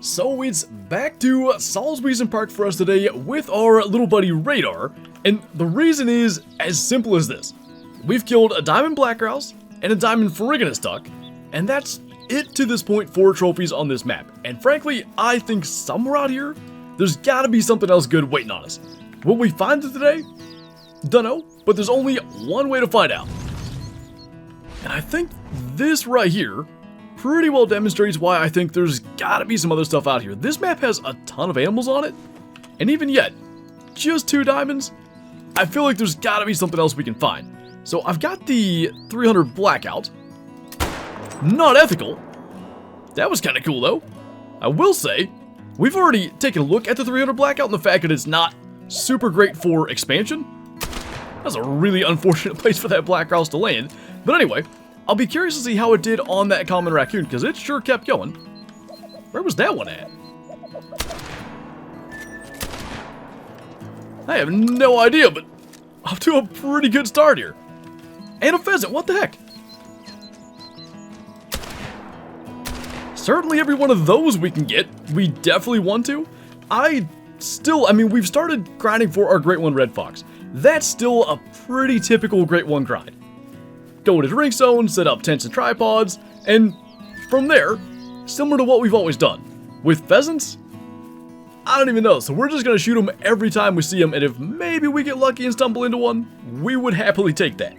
So it's back to Salzwiesen Park for us today with our little buddy Radar, and the reason is as simple as this. We've killed a diamond black grouse and a diamond ferruginous duck, and that's it to this point for trophies on this map. And frankly, I think somewhere out here, there's gotta be something else good waiting on us. Will we find it today? Dunno, but there's only one way to find out. And I think this right here pretty well demonstrates why I think there's gotta be some other stuff out here. This map has a ton of animals on it, and even yet, just 2 diamonds, I feel like there's gotta be something else we can find. So I've got the 300 blackout. Not ethical. That was kind of cool though. I will say, we've already taken a look at the 300 blackout and the fact that it's not super great for expansion. That's a really unfortunate place for that black grouse to land. But anyway, I'll be curious to see how it did on that common raccoon, because it sure kept going. Where was that one at? I have no idea, but off to a pretty good start here. And a pheasant, what the heck? Certainly every one of those we can get, we definitely want to. We've started grinding for our Great One Red Fox. That's still a pretty typical Great One grind. Go to drink zone, set up tents and tripods, and from there, similar to what we've always done. With pheasants, I don't even know, so we're just gonna shoot them every time we see them, and if maybe we get lucky and stumble into one, we would happily take that.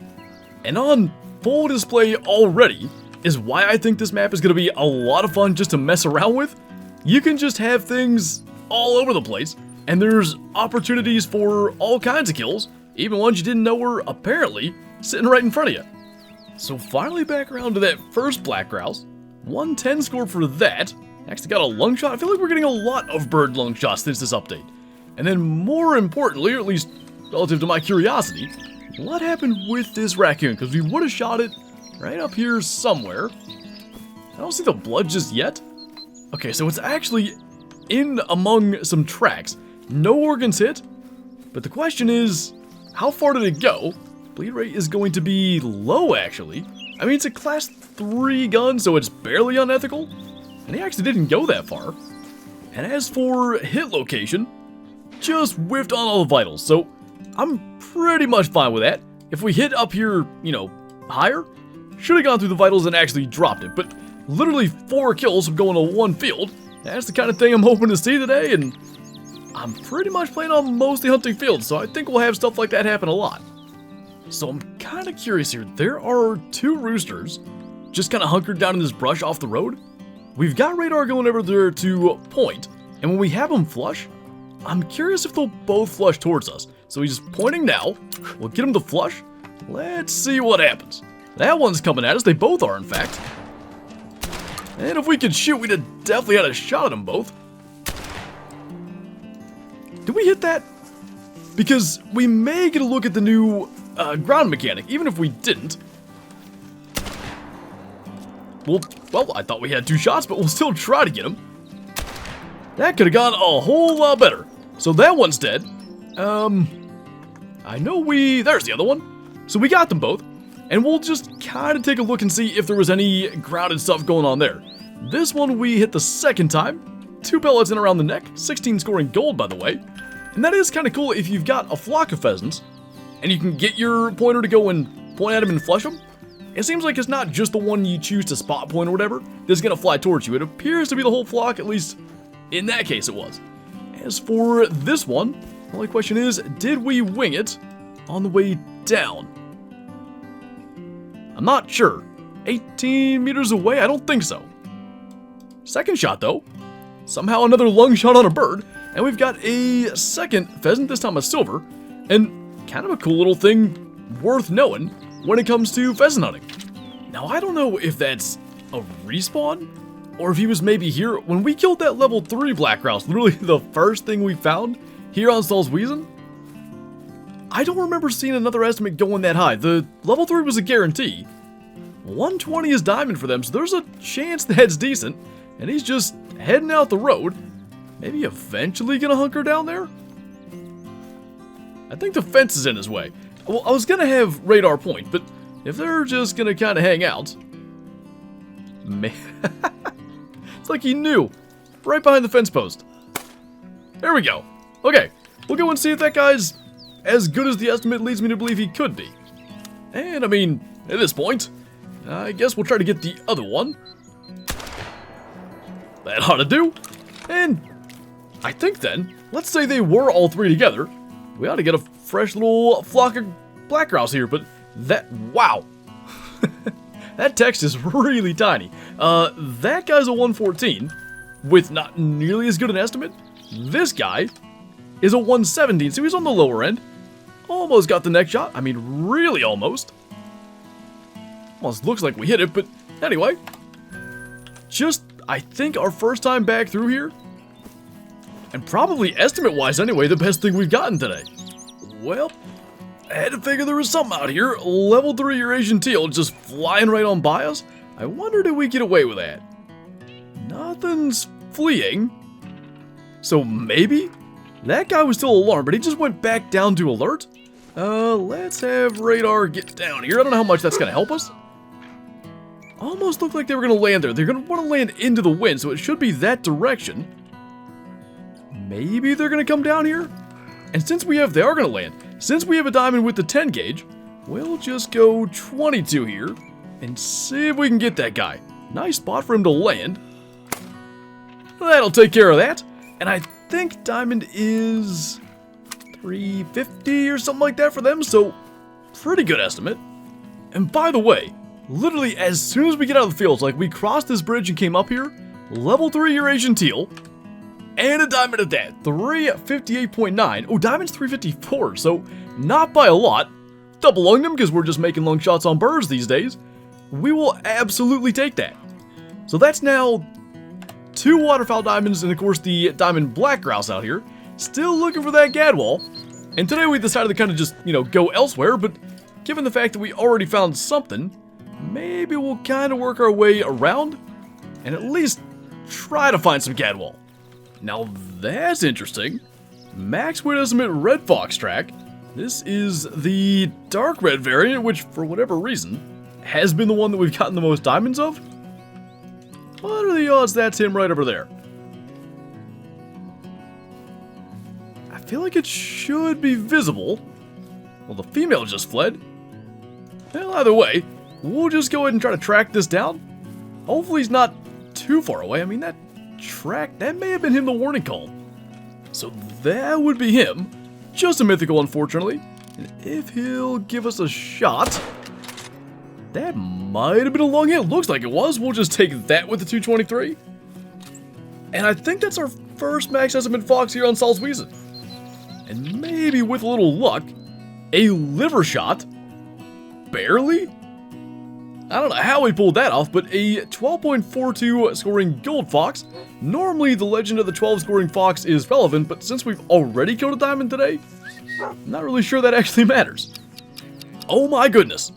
And on full display already is why I think this map is gonna be a lot of fun just to mess around with. You can just have things all over the place, and there's opportunities for all kinds of kills, even ones you didn't know were apparently sitting right in front of you. So finally back around to that first black grouse. 110 score for that. Actually got a lung shot. I feel like we're getting a lot of bird lung shots since this update. And then more importantly, or at least relative to my curiosity, what happened with this raccoon? Because we would have shot it right up here somewhere. I don't see the blood just yet. Okay, so it's actually in among some tracks. No organs hit. But the question is, how far did it go? Bleed rate is going to be low, actually. I mean, it's a class 3 gun, so it's barely unethical. And he actually didn't go that far. And as for hit location, just whiffed on all the vitals, so I'm pretty much fine with that. If we hit up here, higher, should have gone through the vitals and actually dropped it. But literally 4 kills from going to 1 field. That's the kind of thing I'm hoping to see today, and I'm pretty much playing on mostly hunting fields, so I think we'll have stuff like that happen a lot. So I'm kind of curious here. There are 2 roosters just kind of hunkered down in this brush off the road. We've got Radar going over there to point, and when we have them flush, I'm curious if they'll both flush towards us. So he's pointing now. We'll get him to flush. Let's see what happens. That one's coming at us. They both are, in fact. And if we could shoot, we'd have definitely had a shot at them both. Did we hit that? Because we may get a look at the new ground mechanic, even if we didn't. Well, I thought we had 2 shots, but we'll still try to get him. That could have gone a whole lot better. So that one's dead. I know there's the other one. So we got them both. And we'll just kind of take a look and see if there was any grounded stuff going on there. This one we hit the second time. 2 pellets in around the neck. 16 scoring gold, by the way. And that is kind of cool if you've got a flock of pheasants and you can get your pointer to go and point at them and flush them. It seems like it's not just the one you choose to spot point or whatever that's going to fly towards you. It appears to be the whole flock, at least in that case it was. As for this one, the only question is, did we wing it on the way down? I'm not sure. 18 meters away? I don't think so. Second shot though. Somehow another lung shot on a bird. And we've got a second pheasant, this time a silver. And kind of a cool little thing worth knowing when it comes to pheasant hunting. Now, I don't know if that's a respawn or if he was maybe here. When we killed that level 3 black grouse, literally the first thing we found here on Salzwiesen, I don't remember seeing another estimate going that high. The level 3 was a guarantee. 120 is diamond for them, so there's a chance that's decent. And he's just heading out the road. Maybe eventually gonna hunker down there? I think the fence is in his way. Well, I was gonna have Radar point, but if they're just gonna kind of hang out... Man, it's like he knew. right behind the fence post. There we go. Okay, we'll go and see if that guy's as good as the estimate leads me to believe he could be. And, I mean, at this point, I guess we'll try to get the other one. That ought to do. And I think then, let's say they were all three together, we ought to get a fresh little flock of black grouse here, but that, wow. That text is really tiny. That guy's a 114 with not nearly as good an estimate. This guy is a 117, so he's on the lower end. Almost got the neck shot. I mean, really almost. Almost looks like we hit it, but anyway. Just, I think, our first time back through here. And probably estimate-wise anyway, the best thing we've gotten today. Well, I had to figure there was something out here. Level 3 Eurasian teal just flying right on by us. I wondered if we get away with that. Nothing's fleeing. So maybe that guy was still alarmed, but he just went back down to alert. Let's have radar get down here. I don't know how much that's going to help us. Almost looked like they were going to land there. They're going to want to land into the wind, so it should be that direction. Maybe they're going to come down here. And since they are going to land. Since we have a diamond with the 10 gauge, we'll just go 22 here and see if we can get that guy. Nice spot for him to land. That'll take care of that. And I think diamond is 350 or something like that for them, so pretty good estimate. And by the way, literally as soon as we get out of the fields, like we crossed this bridge and came up here, level 3 Eurasian teal, and a diamond at that, 358.9. Oh, diamond's 354, so not by a lot. Double lung them because we're just making long shots on birds these days. We will absolutely take that. So that's now 2 waterfowl diamonds and of course the diamond black grouse out here. Still looking for that gadwall. And today we decided to kind of just, go elsewhere, but given the fact that we already found something, maybe we'll kind of work our way around and at least try to find some gadwall. Now that's interesting. Max Wood Estimate Red Fox track. This is the dark red variant, which for whatever reason has been the one that we've gotten the most diamonds of. What are the odds that's him right over there? I feel like it should be visible. Well, the female just fled. Well, either way, we'll just go ahead and try to track this down. Hopefully he's not too far away. I mean, that may have been him the warning call. So that would be him. Just a mythical, unfortunately. And if he'll give us a shot, that might have been a long hit. Looks like it was. We'll just take that with the 223. And I think that's our first max estimate fox here on Salzwiesen. And maybe with a little luck, a liver shot. Barely? I don't know how we pulled that off, but a 12.42 scoring gold fox. Normally, the legend of the 12 scoring fox is relevant, but since we've already killed a diamond today, I'm not really sure that actually matters. Oh my goodness.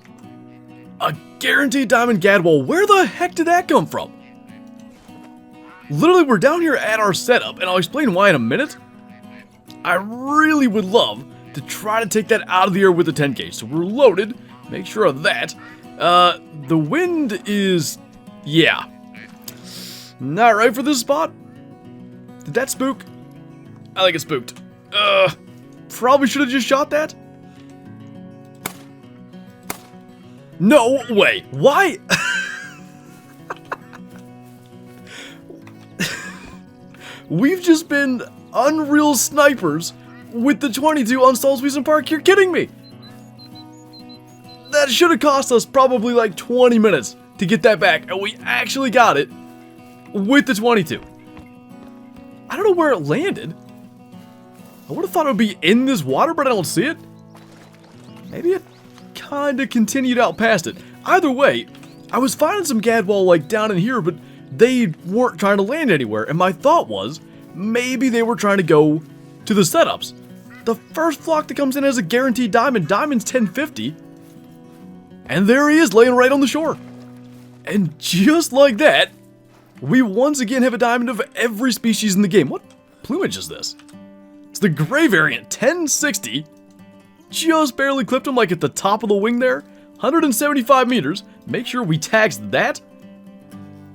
A guaranteed diamond gadwall. Where the heck did that come from? Literally, we're down here at our setup, and I'll explain why in a minute. I really would love to try to take that out of the air with the 10 gauge, so we're loaded. Make sure of that. The wind is, yeah, not right for this spot. Did that spook? I think it spooked. Probably should have just shot that. No way. Why? We've just been unreal snipers with the 22 on Salzwiesen Park. You're kidding me. That should have cost us probably like 20 minutes to get that back, and we actually got it with the 22. I don't know where it landed. I would have thought it would be in this water, but I don't see it. Maybe it kind of continued out past it. Either way, I was finding some gadwall like down in here, but they weren't trying to land anywhere, and my thought was maybe they were trying to go to the setups. The first flock that comes in as a guaranteed diamond, diamond's 1050. And there he is, laying right on the shore. And just like that, we once again have a diamond of every species in the game. What plumage is this? It's the gray variant, 1060. Just barely clipped him like at the top of the wing there. 175 meters. Make sure we tax that.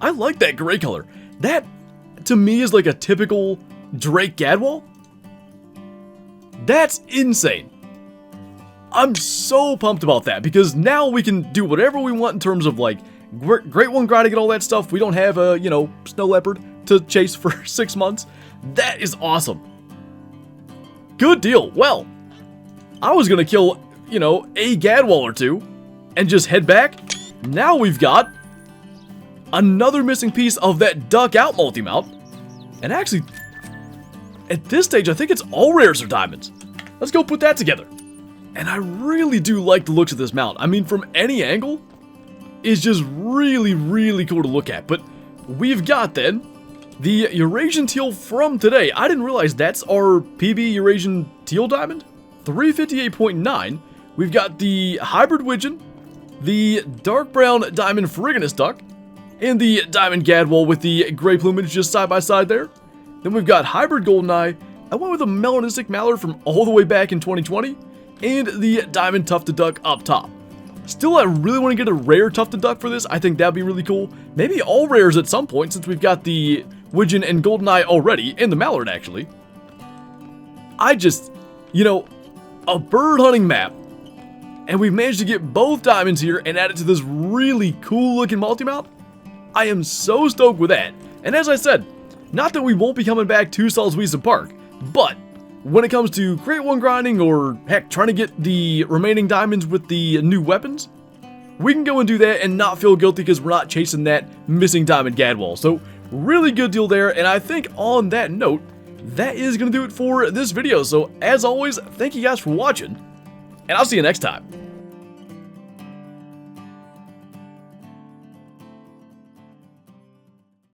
I like that gray color. That to me is like a typical Drake GADWALL. That's insane. I'm so pumped about that because now we can do whatever we want in terms of like Great One grinding and all that stuff. We don't have a, you know, snow leopard to chase for 6 months. That is awesome. Good deal. Well, I was gonna kill, you know, a GADWALL or two and just head back. Now we've got another missing piece of that duck out multi-mount. And actually, at this stage, I think it's all rares or diamonds. Let's go put that together. And I really do like the looks of this mount. I mean, from any angle, it's just really, really cool to look at. But we've got then the Eurasian teal from today. I didn't realize that's our PB Eurasian teal diamond. 358.9. We've got the hybrid widgeon, the dark brown diamond Friganus duck, and the diamond GADWALL with the gray plumage just side by side there. Then we've got hybrid goldeneye. I went with a melanistic mallard from all the way back in 2020. And the diamond tufted duck up top. Still, I really want to get a rare tufted duck for this. I think that'd be really cool. Maybe all rares at some point since we've got the widgeon and goldeneye already, and the mallard actually. I just, you know, a bird hunting map. And we've managed to get both diamonds here and add it to this really cool looking multi-mount. I am so stoked with that. And as I said, not that we won't be coming back to Salzwiesen Park, but when it comes to Great One grinding or, heck, trying to get the remaining diamonds with the new weapons, we can go and do that and not feel guilty because we're not chasing that missing diamond GADWALL. So, really good deal there, and I think on that note, that is going to do it for this video. So, as always, thank you guys for watching, and I'll see you next time.